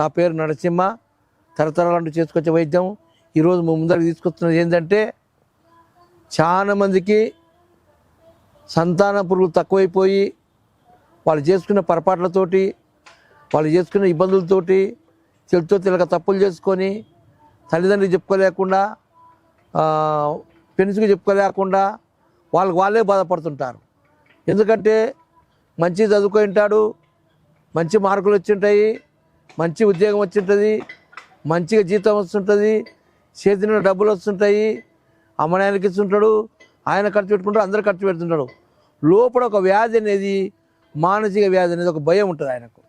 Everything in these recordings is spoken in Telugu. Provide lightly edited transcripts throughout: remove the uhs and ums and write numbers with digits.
నా పేరు నరసింహ. తరతరాలంటూ చేసుకొచ్చే వైద్యం ఈరోజు ముందరికి తీసుకొస్తున్నది ఏంటంటే, చాలా మందికి సంతాన పురుగులు తక్కువైపోయి వాళ్ళు చేసుకున్న పొరపాట్లతోటి, వాళ్ళు చేసుకున్న ఇబ్బందులతోటి, తెలుతో తెలియక తప్పులు చేసుకొని తల్లిదండ్రులు చెప్పుకోలేకుండా, ఫ్రెండ్స్కి చెప్పుకోలేకుండా వాళ్ళే బాధపడుతుంటారు. ఎందుకంటే మంచి చదువుకొని ఉంటాడు, మంచి మార్కులు వచ్చి ఉంటాయి, మంచి ఉద్యోగం వచ్చి ఉంటుంది, మంచిగా జీతం వస్తుంటుంది, చేతిలో డబ్బులు వస్తుంటాయి, అమ్మనాయనకి ఇస్తుంటాడు, ఆయన ఖర్చు పెట్టుకుంటాడు, అందరూ ఖర్చు పెడుతుంటాడు. లోపల ఒక వ్యాధి అనేది, మానసిక వ్యాధి అనేది ఒక భయం ఉంటుంది ఆయనకు.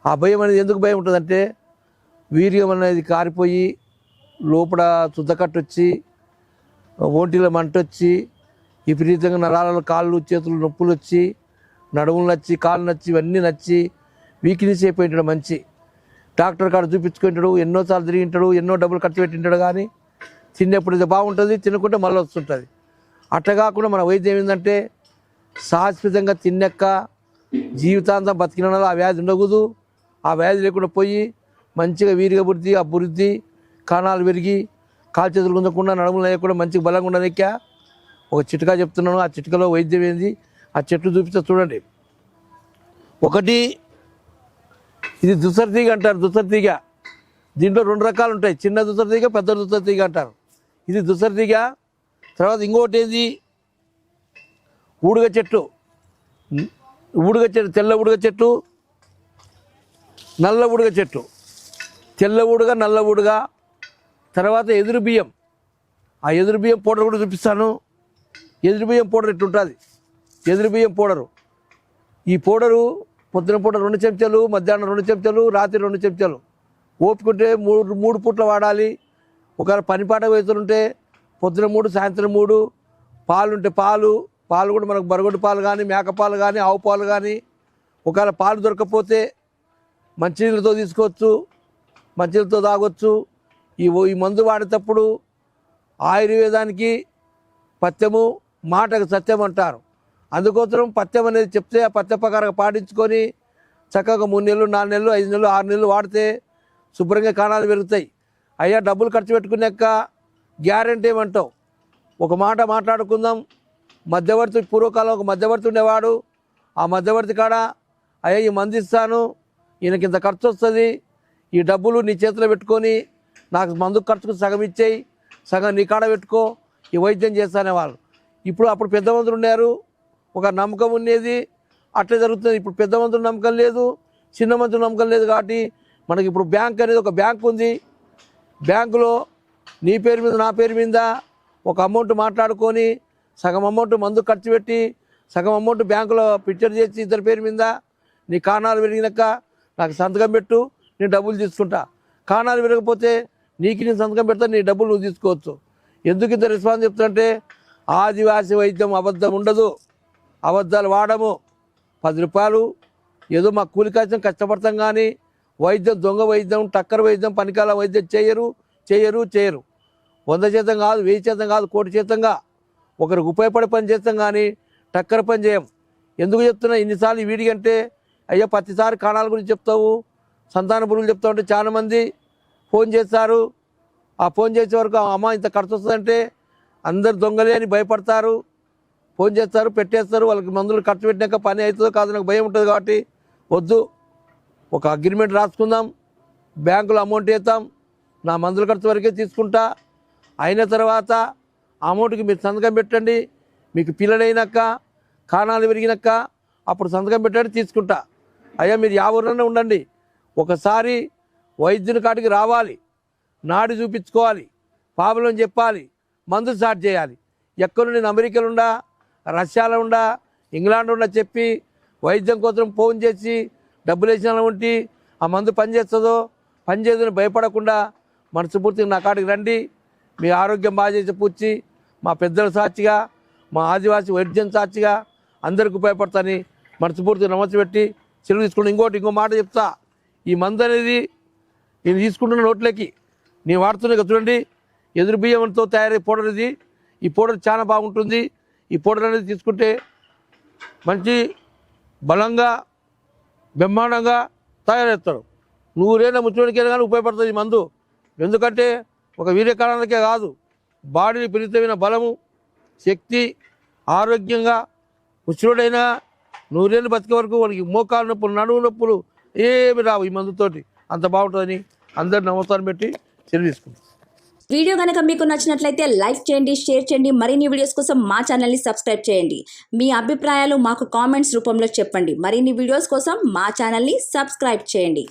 ఆ భయం అనేది ఎందుకు భయం ఉంటుందంటే, వీర్యం అనేది కారిపోయి లోపల చుద్దకట్టు వచ్చి, ఒంటిలో మంట వచ్చి, విపరీతంగా నరాలలో కాళ్ళు చేతులు నొప్పులు వచ్చి, నడుములు నచ్చి, కాళ్ళు నచ్చి, ఇవన్నీ నచ్చి వీక్నెస్ అయిపోయింటాడు. మంచి డాక్టర్ కాడ చూపించుకుంటాడు, ఎన్నోసార్లు తిరిగింటాడు, ఎన్నో డబ్బులు ఖర్చు పెట్టింటాడు. కానీ తిన్నప్పుడు ఇది బాగుంటుంది, తినకుంటే మళ్ళీ వస్తుంటుంది. అట్లా కాకుండా మన వైద్యం ఏంటంటే, శాశ్వతంగా తిన్నక్క జీవితాంతం బతికిన ఆ వ్యాధి ఉండకూడదు. ఆ వ్యాధి లేకుండా పోయి మంచిగా వీరిగా బుద్ధి, ఆ బుద్ధి కాణాలు పెరిగి కాలు చేతులు గుంజకుండా, నడుములు లేకుండా మంచిగా బలంగా ఉండనిక ఒక చిట్కా చెప్తున్నాను. ఆ చిట్కాలో వైద్యం ఏంది, ఆ చెట్టు చూపిస్తే చూడండి. ఒకటి, ఇది దుసర తీగ అంటారు. దుసర తీగ దీంట్లో 2 రకాలు ఉంటాయి, చిన్న దుసర తీగ, పెద్ద దుసర తీగ అంటారు. ఇది దుసర తీగ. తర్వాత ఇంకోటి ఏంది, ఊడుగ చెట్టు. తెల్ల ఊడుగ చెట్టు, నల్ల ఊడుగ చెట్టు. తెల్ల ఊడుగ, నల్ల ఊడుగ. తర్వాత ఎదురు బియ్యం. ఆ ఎదురు బియ్యం పౌడర్ కూడా చూపిస్తాను. ఎదురు బియ్యం పౌడర్ ఎట్టుంటుంది, ఎదురు బియ్యం పౌడరు. ఈ పౌడరు పొద్దున పూట 2 చెంచాలు, మధ్యాహ్నం 2 చెంచాలు, రాత్రి 2 చెంచాలు. ఓపుకుంటే 3 పూట్ల వాడాలి. ఒకవేళ పనిపాట వేస్తుంటే పొద్దున 3, సాయంత్రం 3. పాలుంటే పాలు కూడా మనకు బరగొడ్డు పాలు కానీ, మేక పాలు కానీ, ఆవు పాలు కానీ. ఒకవేళ పాలు దొరకకపోతే మంచినీళ్ళతో తీసుకోవచ్చు, మంచినీళ్ళతో తాగొచ్చు. ఈ మందు వాడేటప్పుడు ఆయుర్వేదానికి పథ్యము, మాటకు సత్యం అంటారు. అందుకోసం పథ్యం అనేది చెప్తే ఆ పథ్య ప్రకారం పాటించుకొని చక్కగా 3 నెలలు, 4 నెలలు, 5 నెలలు, 6 నెలలు వాడితే శుభ్రంగా కాణాలు పెరుగుతాయి. అయ్యా డబ్బులు ఖర్చు పెట్టుకున్నాక గ్యారెంటీ ఏమంటావు? ఒక మాట మాట్లాడుకుందాం. మధ్యవర్తి, పూర్వకాలం ఒక మధ్యవర్తి ఉండేవాడు. ఆ మధ్యవర్తి కాడ, అయ్యా ఈ మంది ఇస్తాను, ఈయనకి ఇంత ఖర్చు వస్తుంది, ఈ డబ్బులు నీ చేతిలో పెట్టుకొని నాకు మందు ఖర్చుకు సగం ఇచ్చేయి, సగం నీ కాడ పెట్టుకో, ఈ వైద్యం చేస్తానేవాళ్ళు. అప్పుడు పెద్ద మందులు ఉన్నారు, ఒక నమ్మకం ఉండేది, అట్లే జరుగుతుంది. ఇప్పుడు పెద్ద మందులు నమ్మకం లేదు, చిన్న మందులు నమ్మకం లేదు. కాబట్టి మనకి ఇప్పుడు బ్యాంక్ అనేది ఒక బ్యాంక్ ఉంది. బ్యాంకులో నీ పేరు మీద, నా పేరు మీద ఒక అమౌంట్ మాట్లాడుకొని, సగం అమౌంట్ మందు ఖర్చు పెట్టి, సగం అమౌంట్ బ్యాంకులో పిక్చర్ చేసి ఇద్దరి పేరు మీద నీ కాణాలు పెరిగినాక నాకు సంతకం పెట్టు, నేను డబ్బులు తీసుకుంటా. కాణాలు పెరగకపోతే నీకు నేను సంతకం పెడతా, నీ డబ్బులు నువ్వు తీసుకోవచ్చు. ఎందుకు ఇంత రెస్పాన్స్ చెప్తుంటే, ఆదివాసీ వైద్యం అబద్ధం ఉండదు, అబద్ధాలు వాడము. 10 రూపాయలు ఏదో మా కూలి కోసం కష్టపడతాం. కానీ వైద్యం, దొంగ వైద్యం, టక్కర వైద్యం, పనికాల వైద్యం చేయరు. 100% కాదు, 1000% కాదు, 1,00,00,000 ఒకరికి ఉపయోగపడే పని చేస్తాం. కానీ టక్కర పని చేయం. ఎందుకు చెప్తున్నా ఇన్నిసార్లు వీడికంటే, అయ్యా ప్రతిసారి కాణాల గురించి చెప్తావు, సంతాన పురుగులు చెప్తావు అంటే చాలామంది ఫోన్ చేస్తారు. ఆ ఫోన్ చేసే వరకు అమ్మ ఇంత ఖర్చు వస్తుందంటే అందరు దొంగలే అని భయపడతారు. ఫోన్ చేస్తారు, పెట్టేస్తారు. వాళ్ళకి మందులు ఖర్చు పెట్టినాక పని అవుతుందో కాదు నాకు భయం ఉంటుంది. కాబట్టి వద్దు, ఒక అగ్రిమెంట్ రాసుకుందాం, బ్యాంకులో అమౌంట్ వేస్తాం, నా మందుల ఖర్చు వరకే తీసుకుంటా. అయిన తర్వాత అమౌంట్కి మీరు సంతకం పెట్టండి, మీకు పిల్లలైనాక, కాణాలు పెరిగినాక అప్పుడు సంతకం పెట్టండి, తీసుకుంటా. అయ్యా మీరు 50 ఊర్లనే ఉండండి, ఒకసారి వైద్యుని కాడికి రావాలి, నాడి చూపించుకోవాలి, ప్రాబ్లం చెప్పాలి, మందు స్టార్ట్ చేయాలి. ఎక్కడ నేను అమెరికాలో ఉండా, రష్యాలో ఉండా, ఇంగ్లాండ్ ఉండా చెప్పి వైద్యం కోసం ఫోన్ చేసి డబ్బులు వేసిన ఉంటే ఆ మందు పనిచేస్తుందో పనిచేయదని భయపడకుండా మనస్ఫూర్తిగా నా కాడికి రండి. మీ ఆరోగ్యం బాగా చేసి పూడ్చి మా పెద్దల సాక్షిగా, మా ఆదివాసీ వైద్యం సాక్షిగా అందరికి ఉపయోగపడతాని మనస్ఫూర్తిగా నమస్సు పెట్టి సెలవు తీసుకుంటా. ఇంకో మాట చెప్తా. ఈ మందు అనేది నేను తీసుకుంటున్న నోట్లోకి నేను వాడుతున్నా చూడండి, ఎదురు బియ్యంతో తయారయ్యే పౌడర్ ఇది. ఈ పౌడర్ చాలా బాగుంటుంది. ఈ పౌడర్ అనేది తీసుకుంటే మంచి బలంగా, బ్రహ్మాండంగా తయారవుతారు. నూరేళ్ళ ముచ్చడికైనా కానీ ఉపయోగపడుతుంది ఈ మందు. ఎందుకంటే ఒక వీర్యకారణానికే కాదు, బాడీని పెరిగితమైన బలము, శక్తి, ఆరోగ్యంగా ముచ్చడైనా నూరేళ్ళు బతికే వరకు వాడికి మోకాలు నొప్పులు, నడువు నొప్పులు ఏమి రావు ఈ మందుతోటి. అంత బాగుంటుందని అందరు నమ్మకాన్ని పెట్టి చర్య తీసుకుంటాం. వీడియో కనుక మీకు నచ్చినట్లయితే లైక్ చేయండి, షేర్ చేయండి. మరిన్ని వీడియోస్ కోసం మా ఛానల్ని సబ్స్క్రైబ్ చేయండి. మీ అభిప్రాయాలు మాకు కామెంట్స్ రూపంలో చెప్పండి. మరిన్ని వీడియోస్ కోసం మా ఛానల్ని సబ్స్క్రైబ్ చేయండి.